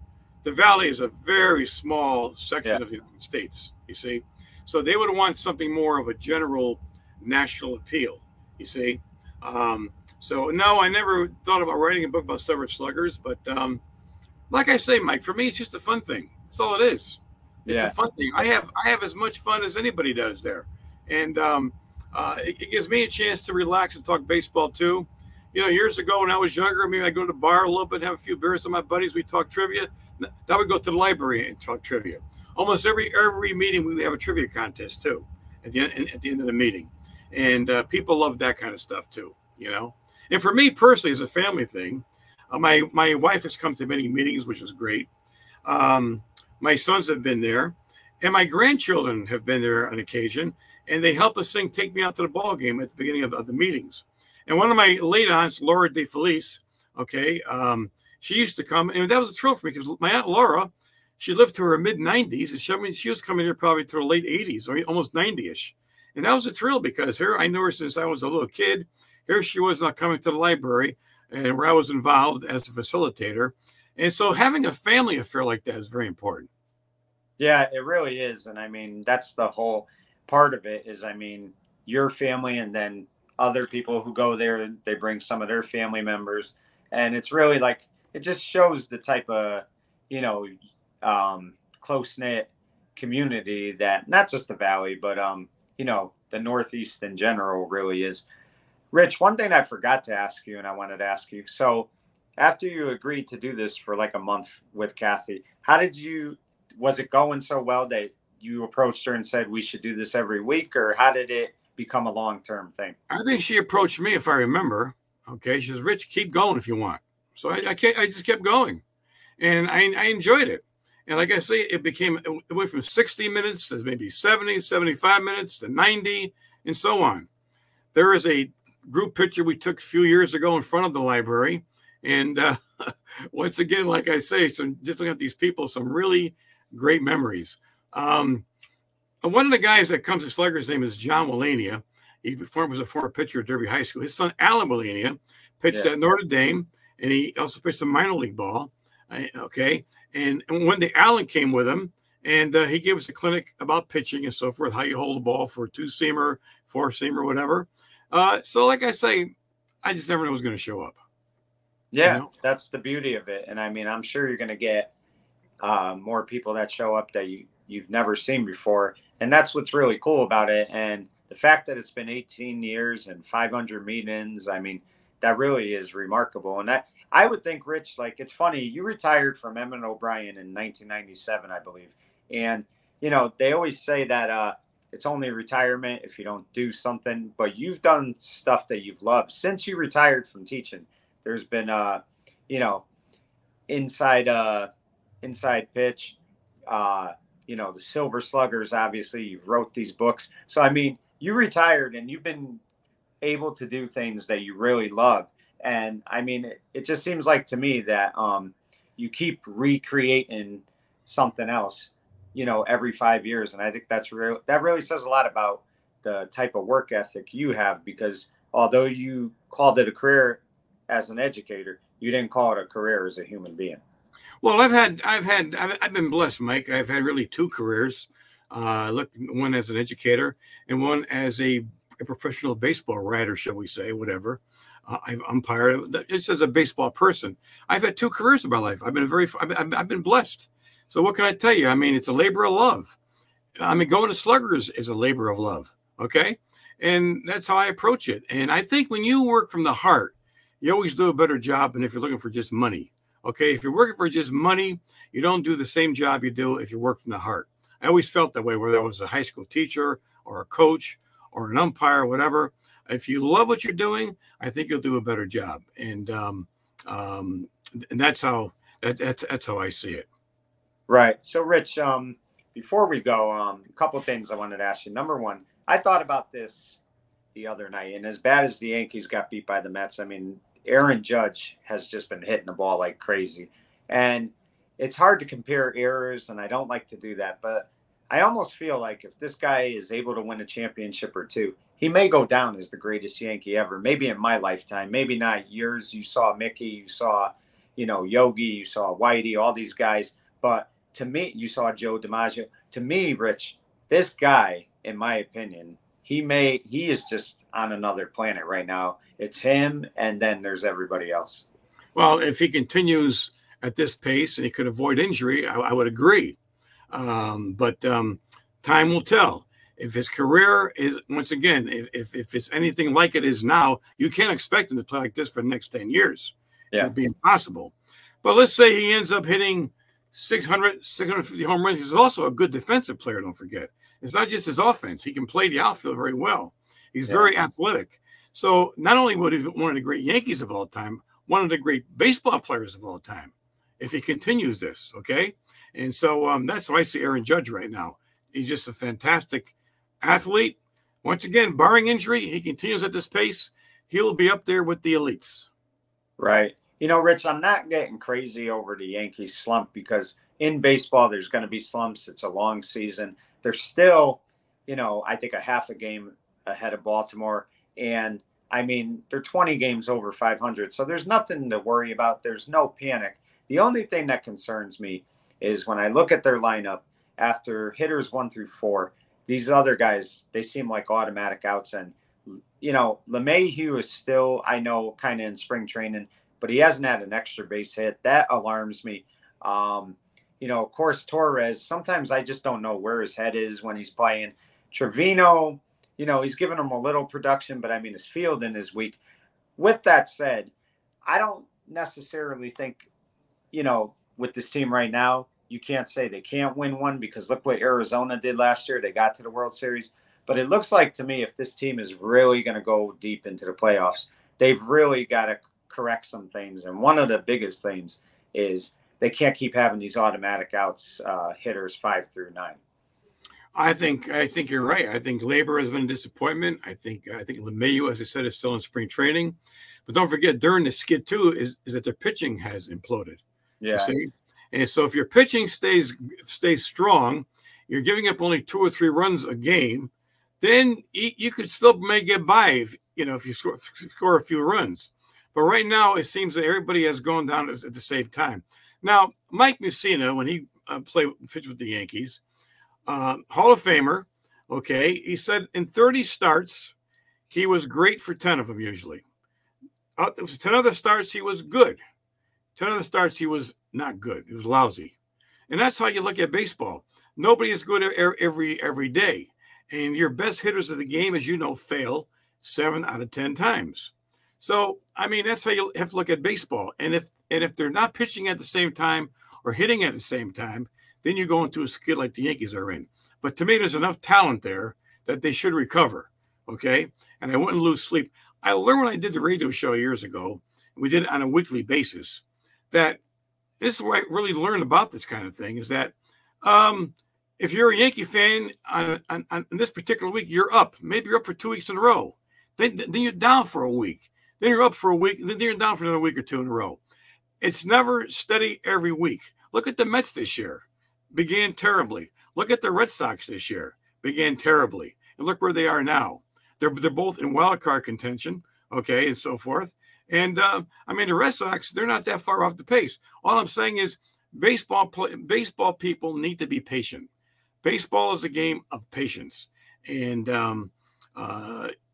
The Valley is a very small section of the United States, you see. So they would want something more of a general national appeal, you see. So no, I never thought about writing a book about severed sluggers, but like I say, Mike, for me, it's just a fun thing. That's all it is. It's a fun thing. I have as much fun as anybody does there, and it gives me a chance to relax and talk baseball too. You know, years ago when I was younger, maybe I go to the bar a little bit, have a few beers with my buddies. We talk trivia. Now we go to the library and talk trivia. Almost every meeting we have a trivia contest too at the end of the meeting, and people love that kind of stuff too. You know, and for me personally, as a family thing, my wife has come to many meetings, which is great. My sons have been there, and my grandchildren have been there on occasion, and they help us sing "Take Me Out to the Ball Game" at the beginning of the meetings. And one of my late aunts, Laura DeFelice, okay, she used to come, and that was a thrill for me because my aunt Laura, she lived to her mid-90s, and she was coming here probably to her late 80s or almost 90-ish. And that was a thrill because here I knew her since I was a little kid. Here she was not coming to the library, and where I was involved as a facilitator. And so having a family affair like that is very important. Yeah, it really is. And I mean, that's the whole part of it is, I mean, your family and then other people who go there, they bring some of their family members. And it's really like, it just shows the type of, you know, close-knit community that not just the Valley, but, you know, the Northeast in general really is. Rich, one thing I forgot to ask you, and I wanted to ask you. So after you agreed to do this for like a month with Kathy, was it going so well that you approached her and said, we should do this every week, or how did it become a long-term thing? I think she approached me, if I remember. Okay. She says, Rich, keep going if you want. So I just kept going, and I enjoyed it. And like I say, it went from 60 minutes to maybe 70, 75 minutes to 90 and so on. There is a group picture we took a few years ago in front of the library. And once again, like I say, just looking at these people, some really great memories. One of the guys that comes to Sluggers' name is John Willania. He was a former pitcher at Derby High School. His son, Alan Willania, pitched at Notre Dame, and he also pitched some minor league ball. Okay. And one day Alan came with him, and he gave us a clinic about pitching and so forth, how you hold the ball for a two-seamer, four-seamer, whatever. So like I say, I just never knew it was going to show up. Yeah, you know? That's the beauty of it. And I mean, I'm sure you're going to get more people that show up that you've never seen before. And that's what's really cool about it. And the fact that it's been 18 years and 500 meetings, I mean, that really is remarkable. And I would think, Rich, like, it's funny, you retired from Emmett O'Brien in 1997, I believe. And, you know, they always say that it's only retirement if you don't do something, but you've done stuff that you've loved. Since you retired from teaching, there's been, you know, inside pitch, you know, the Silver Sluggers, obviously, you wrote these books. So, I mean, you retired and you've been able to do things that you really love. And I mean, it just seems like to me that you keep recreating something else, you know, every 5 years. And I think that really says a lot about the type of work ethic you have, because although you called it a career as an educator, you didn't call it a career as a human being. Well, I've been blessed, Mike. I've had really two careers. One as an educator and one as a professional baseball writer, shall we say, whatever. I've umpired. Just as a baseball person, I've had two careers in my life. I've been blessed. So what can I tell you? I mean, it's a labor of love. I mean, going to Sluggers is a labor of love. Okay, and that's how I approach it. And I think when you work from the heart, you always do a better job than if you're looking for just money. Okay, if you're working for just money, you don't do the same job you do if you work from the heart. I always felt that way, whether I was a high school teacher or a coach or an umpire, whatever. If you love what you're doing, I think you'll do a better job. And that's how I see it. Right. So, Rich, before we go, a couple of things I wanted to ask you. Number one, I thought about this the other night, and as bad as the Yankees got beat by the Mets, I mean, Aaron Judge has just been hitting the ball like crazy. And it's hard to compare errors, and I don't like to do that. But I almost feel like if this guy is able to win a championship or two, he may go down as the greatest Yankee ever. Maybe in my lifetime, maybe not yours. You saw Mickey, you saw, you know, Yogi, you saw Whitey, all these guys. But to me, you saw Joe DiMaggio. To me, Rich, this guy, in my opinion, he is just on another planet right now. It's him, and then there's everybody else. Well, if he continues at this pace and he could avoid injury, I would agree. But time will tell. If his career is, once again, if it's anything like it is now, you can't expect him to play like this for the next 10 years. Yeah. It'd be impossible. But let's say he ends up hitting 600, 650 home runs. He's also a good defensive player, don't forget. It's not just his offense. He can play the outfield very well. He's very athletic. So not only would he be one of the great Yankees of all time, one of the great baseball players of all time, if he continues this, okay? And so that's how I see Aaron Judge right now. He's just a fantastic athlete. Once again, barring injury, he continues at this pace, he'll be up there with the elites. Right. You know, Rich, I'm not getting crazy over the Yankees slump because in baseball, there's going to be slumps. It's a long season. They're still, you know, I think a half a game ahead of Baltimore. And, I mean, they're 20 games over 500. So there's nothing to worry about. There's no panic. The only thing that concerns me is when I look at their lineup after hitters 1 through 4, these other guys, they seem like automatic outs. And, you know, LeMahieu is still, I know, kind of in spring training, but he hasn't had an extra base hit. That alarms me. You know, of course, Torres, sometimes I just don't know where his head is when he's playing. Trevino, you know, he's given him a little production, but I mean, his fielding is weak. With that said, I don't necessarily think, you know, with this team right now, you can't say they can't win one because look what Arizona did last year. They got to the World Series. But it looks like to me if this team is really going to go deep into the playoffs, they've really got to correct some things. And one of the biggest things is they can't keep having these automatic outs hitters 5 through 9. I think you're right. I think Labor has been a disappointment. I think LeMahieu, as I said, is still in spring training. But don't forget, during the skid too, is that their pitching has imploded. Yeah. You see? And so if your pitching stays strong, you're giving up only 2 or 3 runs a game, then you could still may get by if you score a few runs. But right now, it seems that everybody has gone down at the same time. Now, Mike Mussina, when he pitched with the Yankees, Hall of Famer, okay, he said in 30 starts, he was great for 10 of them usually. 10 other starts, he was good. 10 other starts, he was not good. He was lousy. And that's how you look at baseball. Nobody is good every day. And your best hitters of the game, as you know, fail 7 out of 10 times. So, I mean, that's how you have to look at baseball. And if they're not pitching at the same time or hitting at the same time, then you go into a skid like the Yankees are in. But to me, there's enough talent there that they should recover, okay? And I wouldn't lose sleep. I learned when I did the radio show years ago, we did it on a weekly basis, that this is where I really learned about this kind of thing, is that if you're a Yankee fan on this particular week, you're up. Maybe you're up for 2 weeks in a row. Then you're down for a week. Then you're up for a week. Then you're down for another week or 2 in a row. It's never steady every week. Look at the Mets this year. Began terribly. Look at the Red Sox this year. Began terribly. And look where they are now. They're both in wild card contention, okay, and so forth. And, I mean, the Red Sox, they're not that far off the pace. All I'm saying is baseball people need to be patient. Baseball is a game of patience. And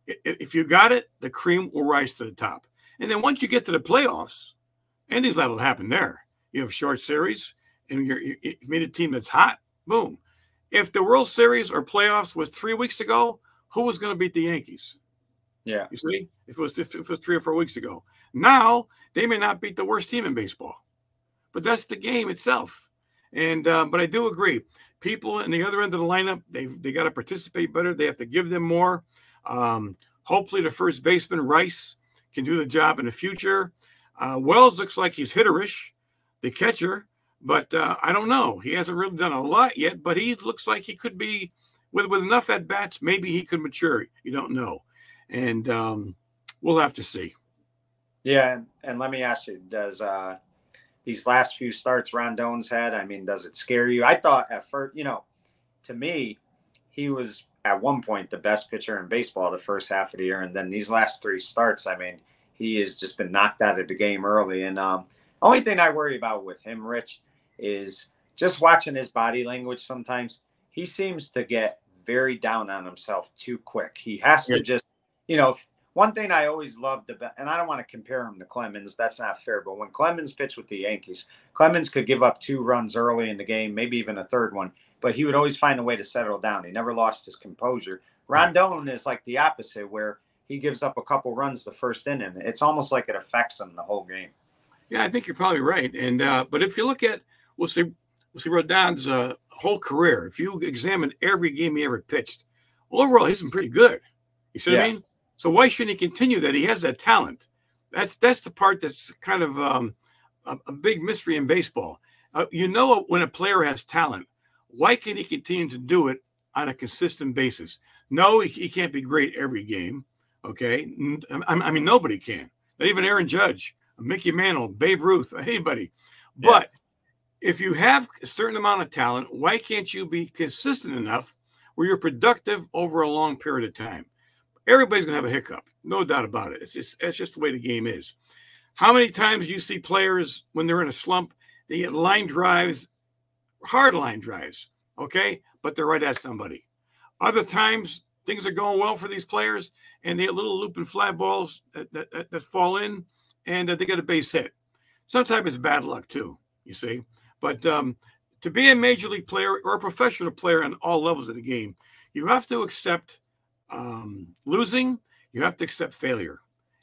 if you got it, the cream will rise to the top. And then once you get to the playoffs, anything that will happen there. You have short series, and you made a team that's hot, boom. If the World Series or playoffs was 3 weeks ago, who was going to beat the Yankees? Yeah. You see, if it was 3 or 4 weeks ago. Now, they may not beat the worst team in baseball. But that's the game itself. And but I do agree. People in the other end of the lineup, they got to participate better. They have to give them more. Hopefully the first baseman, Rice, can do the job in the future. Wells looks like he's hitterish, the catcher, but I don't know. He hasn't really done a lot yet, but he looks like he could be, with enough at-bats, maybe he could mature. You don't know. And we'll have to see. Yeah, and let me ask you, does these last few starts Rondon's had, I mean, does it scare you? I thought at first, to me, he was at one point the best pitcher in baseball the first half of the year. And then these last 3 starts, I mean, he has just been knocked out of the game early. And only thing I worry about with him, Rich, is just watching his body language sometimes. He seems to get very down on himself too quick. He has to just, you know, one thing I always loved about, and I don't want to compare him to Clemens, that's not fair, but when Clemens pitched with the Yankees, Clemens could give up 2 runs early in the game, maybe even a third one, but he would always find a way to settle down. He never lost his composure. Rondon is like the opposite, where he gives up a couple runs the first inning. It's almost like it affects him the whole game. Yeah, I think you're probably right. And but if you look at, we'll see Rodon's whole career. If you examine every game he ever pitched, well, overall he's been pretty good. You see what I mean? So why shouldn't he continue that? He has that talent. That's the part that's kind of a big mystery in baseball. You know, when a player has talent, why can he continue to do it on a consistent basis? No, he can't be great every game. Okay, I mean nobody can. Not even Aaron Judge, Mickey Mantle, Babe Ruth, anybody. But if you have a certain amount of talent, why can't you be consistent enough where you're productive over a long period of time? Everybody's gonna have a hiccup, no doubt about it. It's just the way the game is. How many times do you see players when they're in a slump, they get line drives, hard line drives, okay, but they're right at somebody. Other times things are going well for these players, and they get little loop and flat balls that fall in, and they get a base hit. Sometimes it's bad luck too, you see. But to be a major league player or a professional player on all levels of the game, you have to accept losing, you have to accept failure,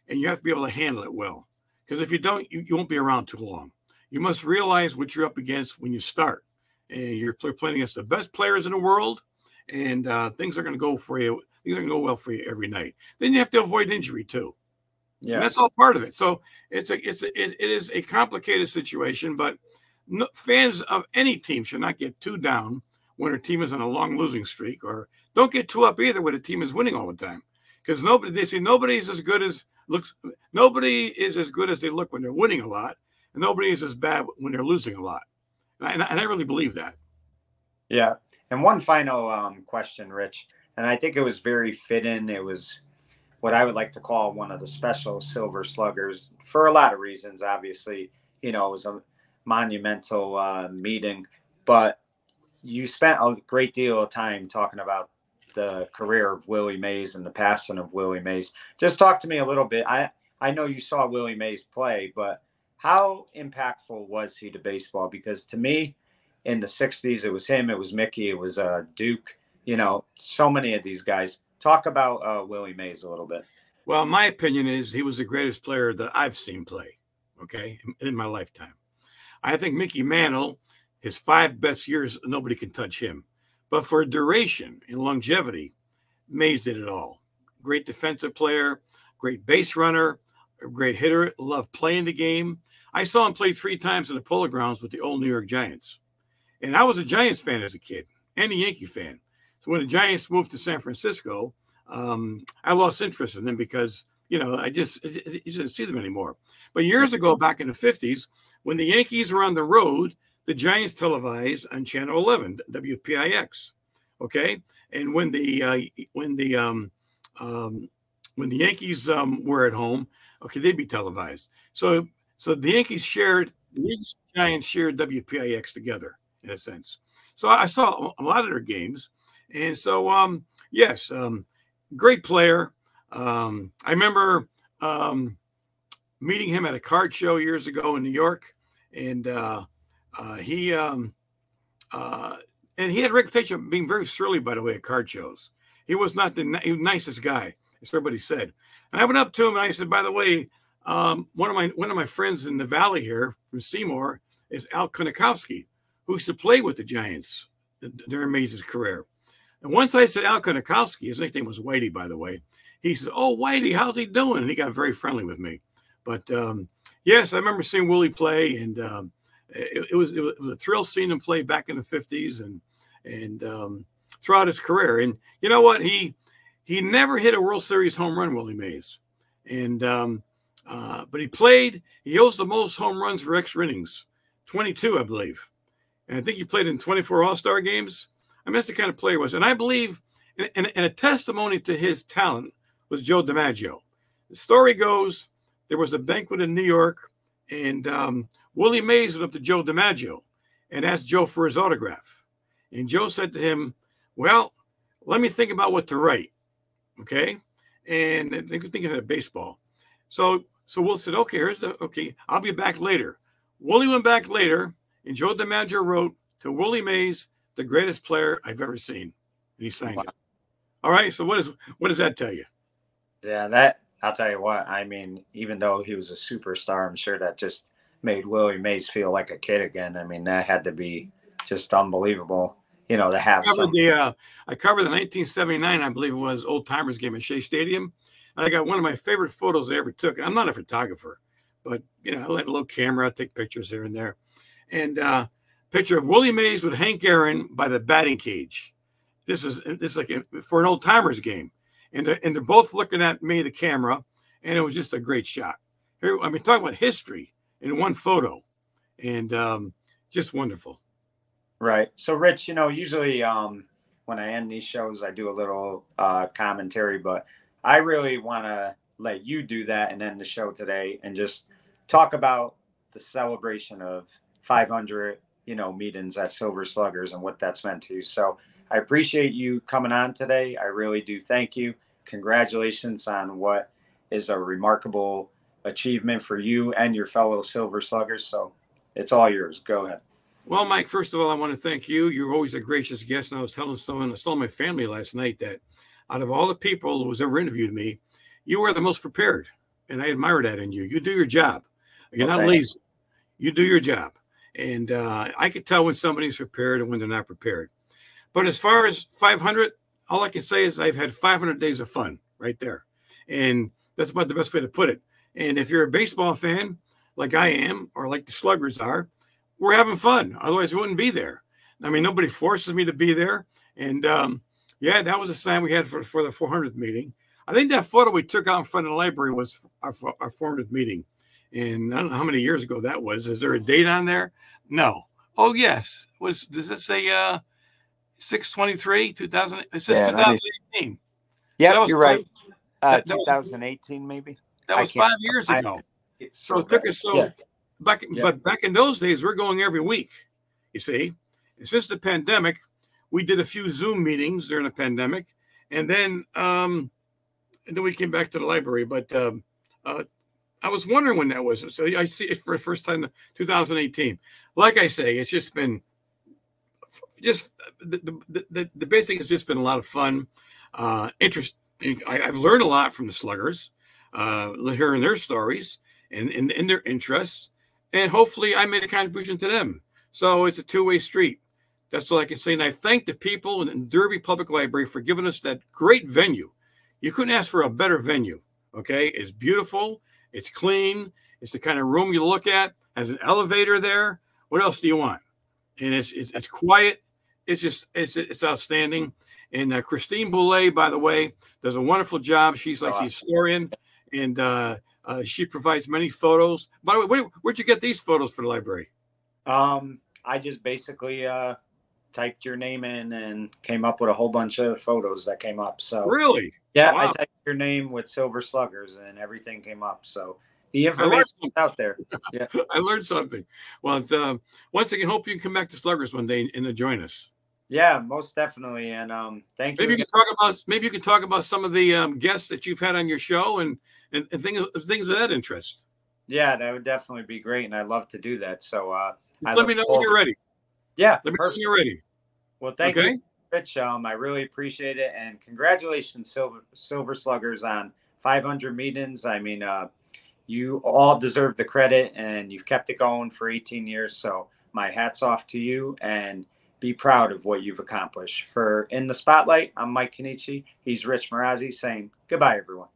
and you have to be able to handle it well. Because if you don't, you won't be around too long. You must realize what you're up against when you start. And you're playing against the best players in the world, and things are going to go for you. Things are going to go well for you every night. Then you have to avoid injury too. Yeah, and that's all part of it. So it is a complicated situation, but fans of any team should not get too down when their team is on a long losing streak, or don't get too up either when a team is winning all the time. Because nobody is as good as they look when they're winning a lot, and nobody is as bad when they're losing a lot. And I really believe that. Yeah. And one final question, Rich, and I think it was very fitting. It was what I would like to call one of the special Silver Sluggers for a lot of reasons. Obviously, you know, it was a monumental meeting, but you spent a great deal of time talking about the career of Willie Mays and the passing of Willie Mays. Just talk to me a little bit. I know you saw Willie Mays play, but how impactful was he to baseball? Because to me, in the 60s, it was him, it was Mickey, it was Duke, you know, so many of these guys. Talk about Willie Mays a little bit. Well, my opinion is he was the greatest player that I've seen play, okay, in my lifetime. I think Mickey Mantle, his 5 best years, nobody can touch him. But for duration and longevity, Mays did it all. Great defensive player, great base runner, a great hitter, loved playing the game. I saw him play 3 times in the Polo Grounds with the old New York Giants. And I was a Giants fan as a kid and a Yankee fan. So when the Giants moved to San Francisco, I lost interest in them because, you know, I just didn't see them anymore. But years ago, back in the 50s, when the Yankees were on the road, the Giants televised on Channel 11, WPIX. Okay, and when the Yankees were at home, okay, they'd be televised. So the Yankees Giants shared WPIX together in a sense. So I saw a lot of their games, and so yes, great player. I remember meeting him at a card show years ago in New York, and he had a reputation of being very surly, by the way, at card shows. He was not the nicest guy, as everybody said. And I went up to him and I said, by the way, one of my friends in the Valley here from Seymour is Al Konikowski, who used to play with the Giants during Mays' career. And once I said Al Konikowski, his nickname was Whitey, by the way. He says, "Oh, Whitey, how's he doing?" And he got very friendly with me. But yes, I remember seeing Willie play, and it was a thrill seeing him play back in the 50s and throughout his career. And you know what? He never hit a World Series home run, Willie Mays. And but he holds the most home runs for extra innings, 22, I believe. And I think he played in 24 All-Star games. I mean, that's the kind of player he was. And I believe, and a testimony to his talent was Joe DiMaggio. The story goes, there was a banquet in New York, and Willie Mays went up to Joe DiMaggio and asked Joe for his autograph. And Joe said to him, "Well, let me think about what to write. Okay. And thinking of baseball. So Will said, okay, I'll be back later. Willie went back later, and Joe DiMaggio wrote to Willie Mays, the greatest player I've ever seen. And he signed it. All right. So what does that tell you? Yeah, I'll tell you what, I mean, even though he was a superstar, I'm sure that just made Willie Mays feel like a kid again. I mean, that had to be just unbelievable, to have I covered the 1979, I believe it was, old timers game at Shea Stadium. And I got one of my favorite photos I ever took. And I'm not a photographer, but I let a little camera, I take pictures here and there. And picture of Willie Mays with Hank Aaron by the batting cage. This is like for an old timers game. And they're both looking at me, the camera, and it was just a great shot. Here, I mean, talking about history in one photo, and just wonderful. Right. So, Rich, usually when I end these shows, I do a little commentary, but I really want to let you do that and end the show today and just talk about the celebration of 500, meetings at Silver Sluggers and what that's meant to you. So I appreciate you coming on today. I really do. Thank you. Congratulations on what is a remarkable achievement for you and your fellow Silver Sluggers. So it's all yours. Go ahead. Well, Mike, first of all, I want to thank you. You're always a gracious guest. And I was telling my family last night that out of all the people who's ever interviewed me, you are the most prepared. And I admire that in you. You do your job. You're not lazy. You do your job. And I could tell when somebody's prepared and when they're not prepared. But as far as 500, all I can say is I've had 500 days of fun right there. And that's about the best way to put it. And if you're a baseball fan, like I am, or like the Sluggers are, we're having fun. Otherwise, we wouldn't be there. I mean, nobody forces me to be there. And yeah, that was the sign we had for the 400th meeting. I think that photo we took out in front of the library was our 400th meeting. And I don't know how many years ago that was. Is there a date on there? No. Oh, yes. Does it say 6/23, 2000? It says 2018. Yeah, so you're right. 2018, maybe. That was 5 years ago. So it took us but back in those days, we're going every week, you see. And since the pandemic, we did a few Zoom meetings during the pandemic, and then we came back to the library. But I was wondering when that was. So I see it for the first time in 2018. Like I say, it's just been the basic has just been a lot of fun, interesting. I've learned a lot from the Sluggers, hearing their stories and their interests, and hopefully I made a contribution to them. So it's a two-way street. That's all I can say. And I thank the people in Derby Public Library for giving us that great venue. You couldn't ask for a better venue. Okay, it's beautiful, it's clean, it's the kind of room you look at. Has an elevator there. What else do you want? And it's quiet. It's outstanding. And Christine Boulay, by the way, does a wonderful job. She's like the historian, and she provides many photos. By the way, where'd you get these photos for the library? I just basically typed your name in and came up with a whole bunch of photos that came up. So really, yeah, wow. I typed your name with Silver Sluggers, and everything came up. So the information is out there. Yeah, I learned something. Well, once again, hope you can come back to Sluggers one day and join us. Yeah, most definitely. And thank you. Maybe you can talk about some of the guests that you've had on your show and things of that interest. Yeah, that would definitely be great, and I'd love to do that. So let me know when you're ready. Yeah, let me know when you're ready. Well, thank you, Rich. I really appreciate it, and congratulations, Silver Sluggers, on 500 meetings. I mean, you all deserve the credit, and you've kept it going for 18 years. So my hat's off to you, and be proud of what you've accomplished. For In the Spotlight, I'm Mike Kenichi. He's Rich Marazzi saying goodbye, everyone.